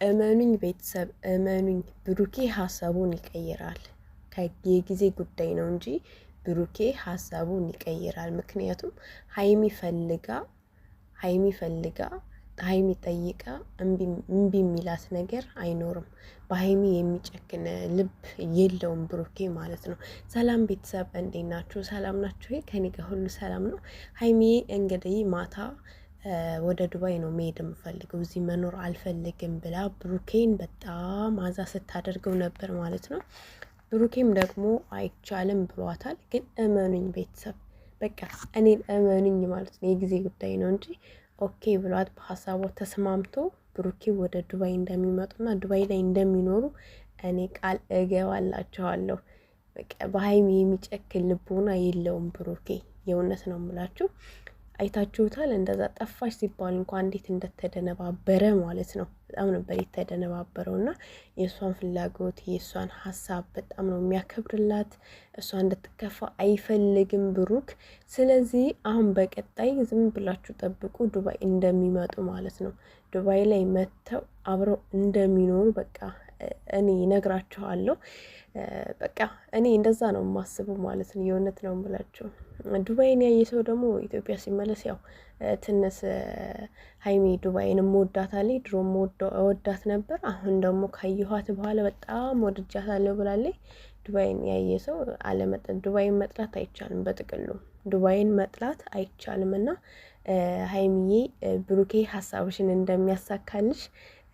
እመኑኝ ቤተሰብ እመኑኝ፣ ብሩኬ ሀሳቡን ይቀይራል። የጊዜ ጉዳይ ነው እንጂ ብሩኬ ሀሳቡን ይቀይራል። ምክንያቱም ሀይሚ ፈልጋ ሀይሚ ጠይቃ እምቢ የሚላት ነገር አይኖርም። በሀይሚ የሚጨክን ልብ የለውም ብሩኬ ማለት ነው። ሰላም ቤተሰብ እንዴት ናችሁ? ሰላም ናችሁ? ከኔ ጋር ሁሉ ሰላም ነው። ሀይሚ እንግዲህ ማታ ወደ ዱባይ ነው መሄድ የምፈልገው እዚህ መኖር አልፈልግም ብላ ብሩኬን በጣም አዛ ስታደርገው ነበር ማለት ነው። ብሩኬም ደግሞ አይቻልም ብሏታል። ግን እመኑኝ ቤተሰብ በቃ እኔን እመኑኝ ማለት ነው። የጊዜ ጉዳይ ነው እንጂ ኦኬ ብሏት በሀሳቧ ተስማምቶ ብሩኬ ወደ ዱባይ እንደሚመጡና ዱባይ ላይ እንደሚኖሩ እኔ ቃል እገባላቸዋለሁ። በቃ በሀይሚ የሚጨክል ልቦና የለውም ብሩኬ። የእውነት ነው የምላችሁ። አይታችሁታል። እንደዛ ጠፋሽ ሲባል እንኳን እንዴት እንደተደነባበረ ማለት ነው። በጣም ነበር የተደነባበረው እና የእሷን ፍላጎት የእሷን ሀሳብ በጣም ነው የሚያከብርላት። እሷ እንድትከፋ አይፈልግም ብሩክ። ስለዚህ አሁን በቀጣይ ዝም ብላችሁ ጠብቁ፣ ዱባይ እንደሚመጡ ማለት ነው። ዱባይ ላይ መጥተው አብረው እንደሚኖሩ በቃ እኔ ነግራችኋለሁ። በቃ እኔ እንደዛ ነው የማስበው ማለት ነው። የእውነት ነው የምላቸው። ዱባይን ያየ ሰው ደግሞ ኢትዮጵያ ሲመለስ ያው ትንስ ሀይሚ ዱባይን እወዳታለሁ፣ ድሮ እወዳት ነበር። አሁን ደግሞ ካየኋት በኋላ በጣም ወድጃታለሁ ብላለች። ዱባይን ያየ ሰው ዱባይን መጥላት አይቻልም። በጥቅሉ ዱባይን መጥላት አይቻልም እና ሀይሚዬ ብሩኬ ሀሳብሽን እንደሚያሳካልሽ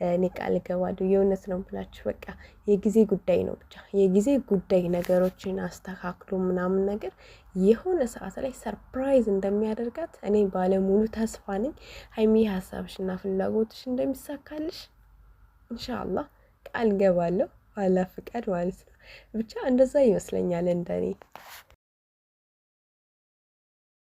እኔ ቃል እገባለሁ። የእውነት ነው ብላችሁ በቃ የጊዜ ጉዳይ ነው። ብቻ የጊዜ ጉዳይ ነገሮችን አስተካክሎ ምናምን ነገር የሆነ ሰዓት ላይ ሰርፕራይዝ እንደሚያደርጋት እኔ ባለሙሉ ተስፋ ነኝ። ሀይሚ ሀሳብሽና ፍላጎትሽ እንደሚሳካልሽ ኢንሻአላህ ቃል እገባለሁ። ባላ ፍቃድ ማለት ነው። ብቻ እንደዛ ይመስለኛል እንደኔ